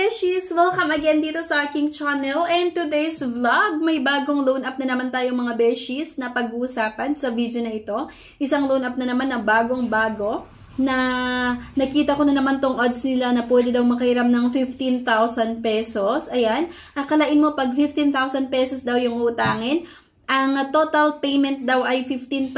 Beshies! Welcome again dito sa aking channel, and today's vlog, may bagong loan up na naman tayo mga Beshies na pag-uusapan sa video na ito. Isang loan up na naman na bagong-bago na nakita ko na naman tong odds nila na pwede daw makahiram ng 15,000 pesos. Ayan, akalain mo pag 15,000 pesos daw yung utangin, ang total payment daw ay 15,090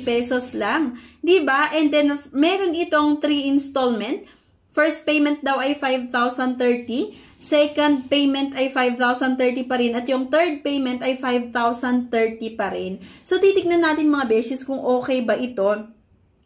pesos lang. Diba? And then, meron itong 3 installment. First payment daw ay 5,030. Second payment ay 5,030 pa rin. At yung third payment ay 5,030 pa rin. So, titignan natin mga Beshies kung okay ba ito.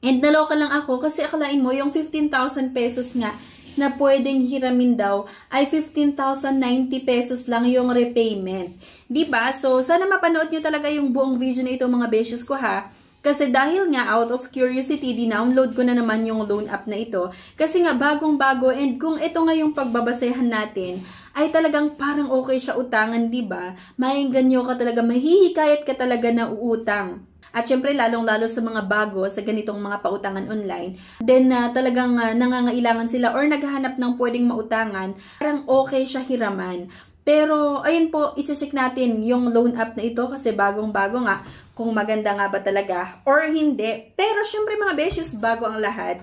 And naloka lang ako kasi akalain mo yung 15,000 pesos nga na pwedeng hiramin daw ay 15,090 pesos lang yung repayment. Diba? So, sana mapanood nyo talaga yung buong video na ito mga Beshies ko ha. Kasi dahil nga out of curiosity, di-download ko na naman yung loan app na ito. Kasi nga bagong-bago, and kung ito nga yung pagbabasehan natin, ay talagang parang okay siya utangan, diba? Maingganyo ka talaga, mahihikayat ka talaga na uutang. At syempre, lalong-lalo sa mga bago, sa ganitong mga pautangan online, then talagang nangangailangan sila or naghahanap ng pwedeng mautangan, parang okay siya hiraman. Pero, ayun po, i-check natin yung loan app na ito kasi bagong-bago nga kung maganda nga ba talaga or hindi. Pero, syempre mga Beshies, bago ang lahat.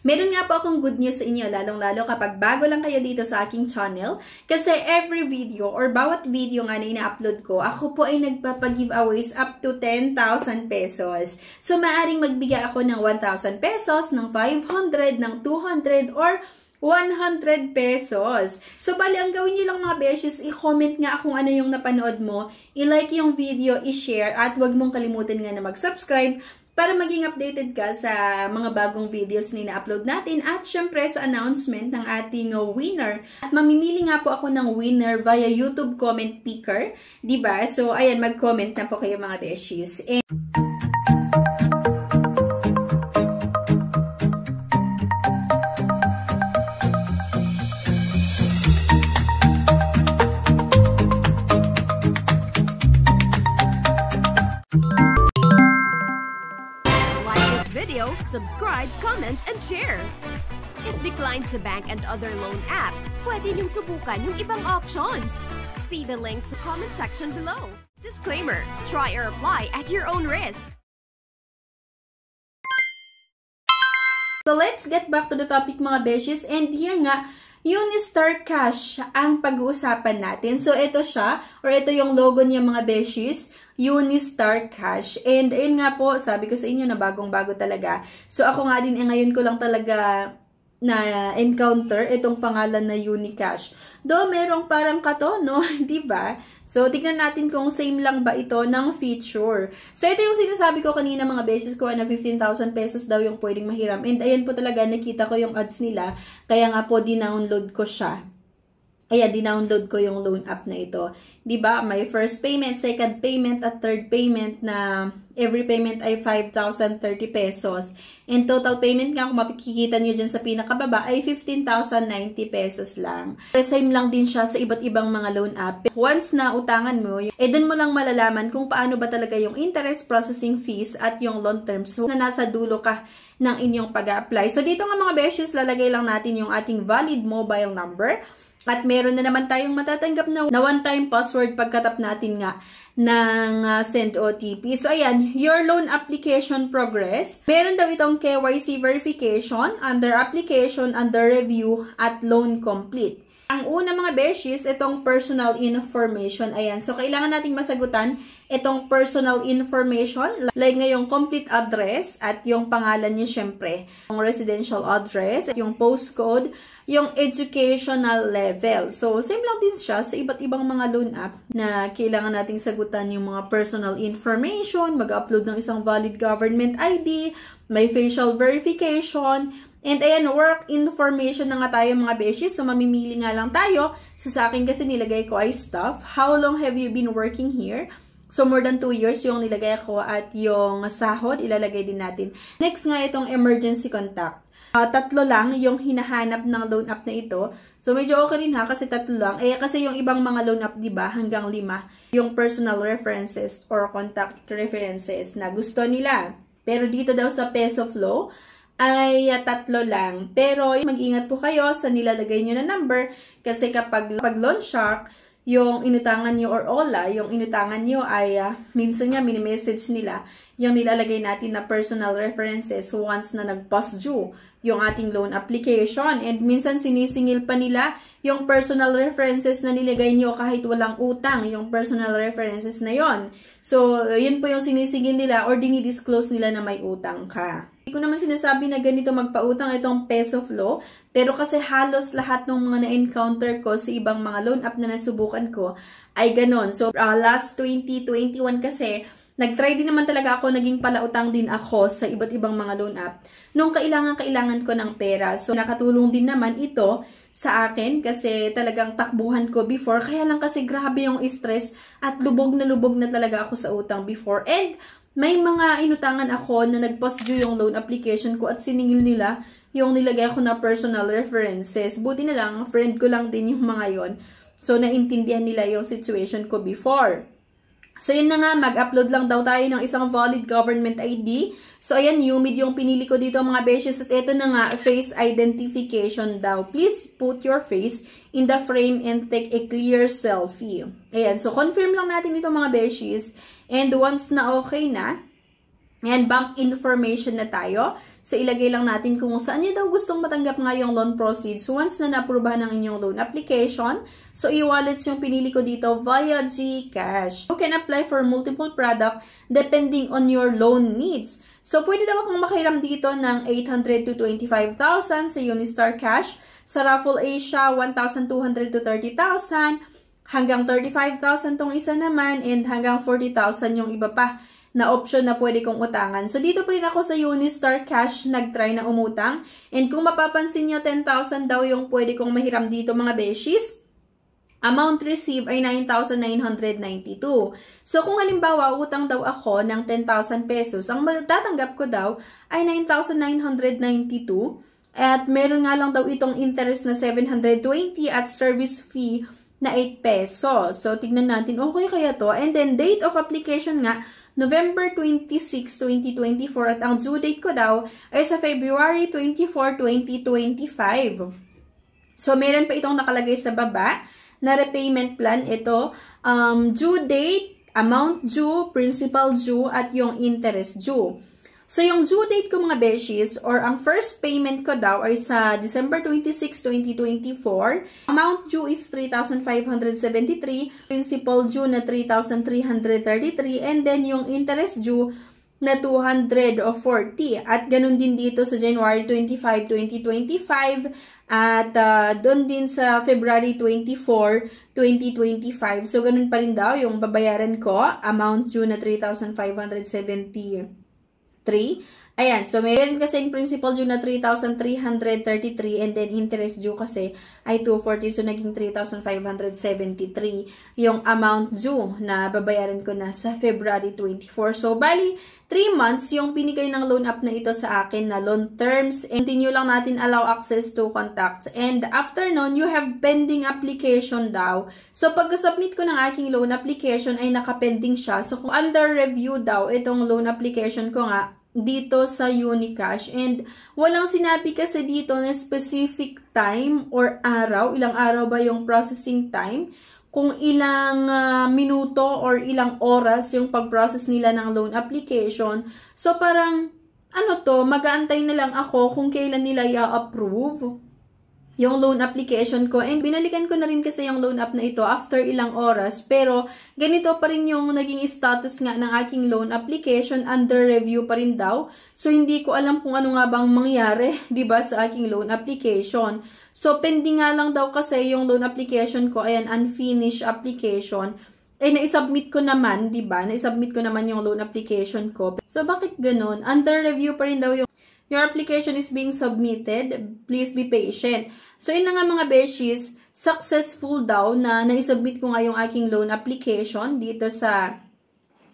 Meron nga po akong good news sa inyo, lalong-lalo kapag bago lang kayo dito sa aking channel. Kasi every video or bawat video nga na ina-upload ko, ako po ay nagpapag-giveaways up to 10,000 pesos. So, maaaring magbigay ako ng 1,000 pesos, ng 500, ng 200, or 100 pesos. So, bali, ang gawin nyo lang mga Beshies, i-comment nga kung ano yung napanood mo, i-like yung video, i-share, at huwag mong kalimutan nga na mag-subscribe para maging updated ka sa mga bagong videos na ina-upload natin at syempre sa announcement ng ating winner. At mamimili nga po ako ng winner via YouTube comment picker. Diba? So, ayan, mag-comment na po kayo mga Beshies. Subscribe, comment, and share. It declines the bank and other loan apps. Pwede niyong subukan yung ibang options. See the links sa comment section below. Disclaimer, try or apply at your own risk. So let's get back to the topic mga Beshies, and here nga, Unistar Cash ang pag-uusapan natin. So, ito siya, or ito yung logo niya mga Beshies, Unistar Cash. And, ayun nga po, sabi ko sa inyo na bagong-bago talaga. So, ako nga din, ngayon ko lang talaga na-encounter itong pangalan na Unicash. Though, merong parang kato, no? Diba? So, tignan natin kung same lang ba ito ng feature. So, ito yung sinasabi ko kanina mga Beshies ko na 15,000 pesos daw yung pwedeng mahiram. And, ayan po talaga, nakita ko yung ads nila. Kaya nga po, dinownload ko siya. Ayan, dinownload ko yung loan app na ito. Diba? May first payment, second payment, at third payment na every payment ay 5,030 pesos. And total payment nga, kung makikita nyo dyan sa pinakababa, ay 15,090 pesos lang. Same lang din siya sa iba't ibang mga loan app. Once na utangan mo, dun mo lang malalaman kung paano ba talaga yung interest processing fees at yung loan terms. So, na nasa dulo ka ng inyong pag-apply. So, dito nga mga Beshies, lalagay lang natin yung ating valid mobile number. At meron na naman tayong matatanggap na one-time password pagkatap natin nga ng send OTP. So, ayan, your loan application progress. Meron daw itong KYC verification, under application, under review, at loan complete. Ang una mga Beshies, itong personal information. Ayan, so kailangan nating masagutan itong personal information, like ngayong complete address at yung pangalan niyo syempre, yung residential address, yung postcode, yung educational level. So, same lang din siya sa iba't ibang mga loan app na kailangan nating sagutan yung mga personal information, mag-upload ng isang valid government ID, may facial verification, and ayan, work information na nga tayo mga Beshies. So, mamimili nga lang tayo. So, sa akin kasi nilagay ko ay staff. How long have you been working here? So, more than 2 years yung nilagay ko at yung sahod, ilalagay din natin. Next nga, itong emergency contact. 3 lang yung hinahanap ng loan app na ito. So, medyo okay rin ha, kasi 3 lang. Kasi yung ibang mga loan app, diba, hanggang 5. Yung personal references or contact references na gusto nila. Pero dito daw sa Peso Flow, ay 3 lang. Pero mag-ingat po kayo sa nilalagay nyo na number kasi kapag loan shark, yung inutangan nyo or OLA, yung inutangan nyo ay minsan nga mini-message nila yung nilalagay natin na personal references once na nag-past due yung ating loan application. And minsan sinisingil pa nila yung personal references na nilagay nyo kahit walang utang, yung personal references na yon. So, yun po yung sinisingil nila or dinidisclose nila na may utang ka. Hindi ko naman sinasabi na ganito magpautang itong PesoFlo, pero kasi halos lahat ng mga na-encounter ko sa ibang mga loan app na nasubukan ko ay ganon. So, last 2021 kasi, nag-try din naman talaga ako, naging palautang din ako sa iba't ibang mga loan app nung kailangan ko ng pera. So, nakatulong din naman ito sa akin kasi talagang takbuhan ko before. Kaya lang kasi grabe yung stress at lubog na talaga ako sa utang before. And may mga inutangan ako na nag-post due yung loan application ko at siningil nila yung nilagay ko na personal references. Buti na lang, friend ko lang din yung mga yon. So, naintindihan nila yung situation ko before. So, yun na nga, mag-upload lang daw tayo ng isang valid government ID. So, ayan, UMID yung pinili ko dito mga beshes. At ito na nga, face identification daw. Please put your face in the frame and take a clear selfie. Ayan, so confirm lang natin ito mga beshes. And once na okay na, ayan, bank information na tayo. So, ilagay lang natin kung saan nyo daw gustong matanggap nga yung loan proceeds once na na-aprobahan ng inyong loan application. So, e-wallets yung pinili ko dito via GCash. You can apply for multiple product depending on your loan needs. So, pwede daw akong makahiram dito ng 800 to 25,000 sa Unistar Cash. Sa Raffle Asia, 1,200 to 30,000. Hanggang 35,000 tong isa naman and hanggang 40,000 yung iba pa na option na pwede kong utangan. So, dito pa rin ako sa Unistar Cash nag-try na umutang. And kung mapapansin nyo, 10,000 daw yung pwede kong mahiram dito mga beshies. Amount received ay 9,992. So, kung halimbawa, utang daw ako ng 10,000 pesos, ang matatanggap ko daw ay 9,992. At meron nga lang daw itong interest na 720 at service fee na 8 pesos. So, tignan natin, okay kaya to? And then, date of application nga, November 26, 2024 at ang due date ko daw ay sa February 24, 2025. So, meron pa itong nakalagay sa baba na repayment plan. Ito, due date, amount due, principal due, at yung interest due. So, yung due date ko mga beshies or ang first payment ko daw ay sa December 26, 2024. Amount due is 3,573. Principal due na 3,333. And then, yung interest due na 240. At ganun din dito sa January 25, 2025. At doon din sa February 24, 2025. So, ganun pa rin daw yung babayaran ko. Amount due na 3,573. Ayan, so mayroon kasi yung principal due na 3,333 and then interest due kasi ay 240, so naging 3,573 yung amount due na babayaran ko na sa February 24. So, bali, 3 months yung binigay ng loan app na ito sa akin na loan terms. And continue lang natin allow access to contacts. And after nun, you have pending application daw. So, pag-submit ko ng aking loan application ay nakapending siya. So, kung under review daw itong loan application ko nga, dito sa Unicash. And walang sinabi kasi dito na specific time or araw. Ilang araw ba yung processing time? Kung ilang minuto or ilang oras yung pag-process nila ng loan application. So parang, mag-aantay na lang ako kung kailan nila i-approve yung loan application ko. And binalikan ko na rin kasi yung loan app na ito after ilang oras. Pero ganito pa rin yung naging status nga ng aking loan application. Under review pa rin daw. So hindi ko alam kung ano nga bang mangyari, 'di ba, sa aking loan application. So pending nga lang daw kasi yung loan application ko, ayan, unfinished application. Na-submit ko naman, 'di ba? Na-submit ko naman yung loan application ko. So bakit ganun? Under review pa rin daw yung your application is being submitted. Please be patient. So, yun na nga mga beshies, successful daw na na-submit ko nga yung aking loan application dito sa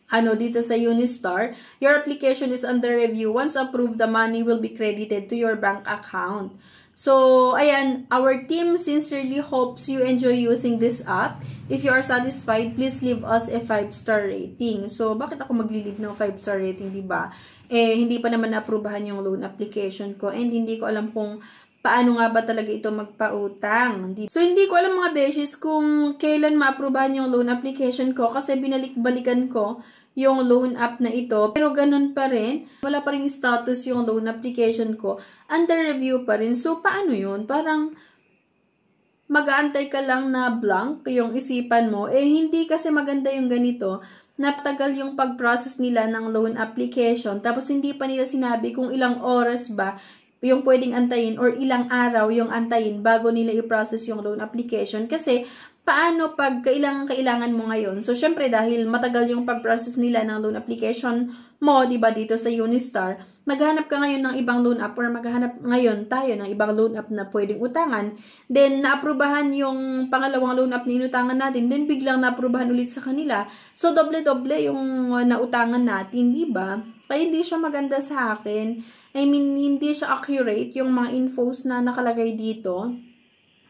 Unistar. Your application is under review. Once approved, the money will be credited to your bank account. So, ayan, our team sincerely hopes you enjoy using this app. If you are satisfied, please leave us a 5-star rating. So, bakit ako magli-leave ng 5-star rating, diba? Hindi pa naman na-approvehan yung loan application ko and hindi ko alam kung paano nga ba talaga ito magpautang. So, hindi ko alam mga beshies kung kailan ma-approvehan yung loan application ko kasi binalik-balikan ko yung loan app na ito. Pero ganun pa rin, wala pa rin status yung loan application ko. Under review pa rin. So, paano yun? Parang mag-aantay ka lang na blank yung isipan mo. Hindi kasi maganda yung ganito. Napatagal yung pag-process nila ng loan application. Tapos, hindi pa nila sinabi kung ilang oras ba yung pwedeng antayin or ilang araw yung antayin bago nila i-process yung loan application. Kasi, paano pag kailangan mo ngayon? So, syempre, dahil matagal yung pag-process nila ng loan application mo, diba, dito sa Unistar, maghanap ka ngayon ng ibang loan app or maghanap ngayon tayo ng ibang loan app na pwedeng utangan. Then, naaprubahan yung pangalawang loan app na inutangan natin. Then, biglang naaprubahan ulit sa kanila. So, doble-doble yung nautangan natin, diba? Kaya hindi siya maganda sa akin. I mean, hindi siya accurate yung mga infos na nakalagay dito.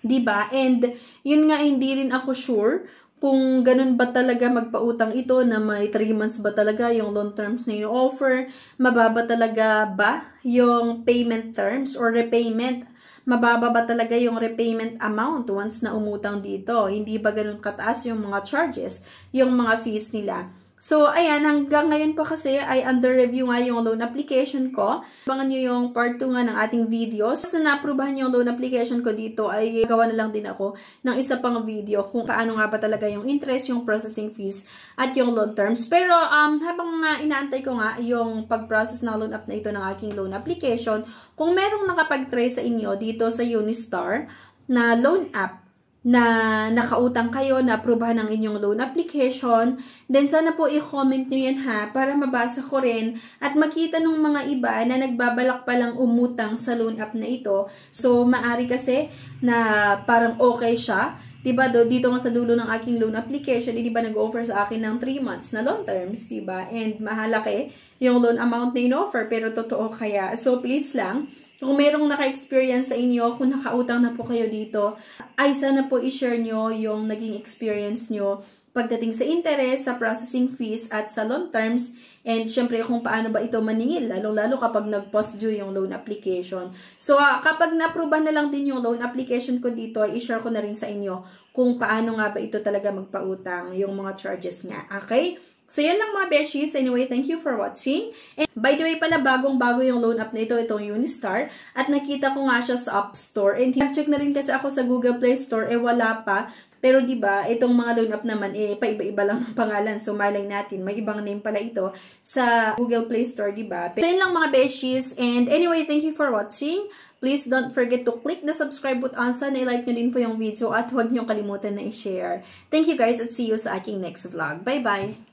Diba? And, yun nga, hindi rin ako sure kung ganun ba talaga magpautang ito na may 3 months ba talaga yung loan terms na ino-offer, mababa talaga ba yung payment terms or repayment, mababa ba talaga yung repayment amount once na umutang dito, hindi ba ganun kataas yung mga charges, yung mga fees nila. So, ayan, hanggang ngayon pa kasi ay under review nga yung loan application ko. Abangan nyo yung part 2 nga ng ating videos. Once na na-approvehan yung loan application ko dito, ay gawa na lang din ako ng isa pang video kung paano nga ba talaga yung interest, yung processing fees, at yung loan terms. Pero, habang inaantay ko nga yung pag-process ng loan app na ito ng aking loan application, kung merong nakapag-try sa inyo dito sa Unistar na loan app, na nakautang kayo, na-approvehan ng inyong loan application, then sana po i-comment nyo yan ha, para mabasa ko rin at makita ng mga iba na nagbabalak palang umutang sa loan app na ito. So, maari kasi na parang okay siya. Diba, dito nga sa dulo ng aking loan application, diba nag-offer sa akin ng 3 months na loan terms, diba? And mahalaki yung loan amount na in-offer, pero totoo kaya. So, please lang, kung merong naka-experience sa inyo, kung nakautang na po kayo dito, ay sana po i-share nyo yung naging experience nyo pagdating sa interest, sa processing fees, at sa loan terms, and syempre kung paano ba ito maningil, lalong-lalo kapag nag-post due yung loan application. So, kapag na-approve na lang din yung loan application ko dito, ay i-share ko na rin sa inyo kung paano nga ba ito talaga magpautang, yung mga charges nga. Okay? So, yan lang mga beshies. Anyway, thank you for watching. And by the way pala, bagong-bago yung loan app na ito, itong Unistar. At nakita ko nga siya sa App Store. And check na rin kasi ako sa Google Play Store, wala pa. Pero diba, itong mga loan app naman, paiba-iba lang ng pangalan. So, malay natin, may ibang name pala ito sa Google Play Store, diba? So, yan lang mga beshies. And anyway, thank you for watching. Please don't forget to click the subscribe button. Sana i-like nyo din po yung video at huwag nyo kalimutan na i-share. Thank you guys at see you sa aking next vlog. Bye-bye!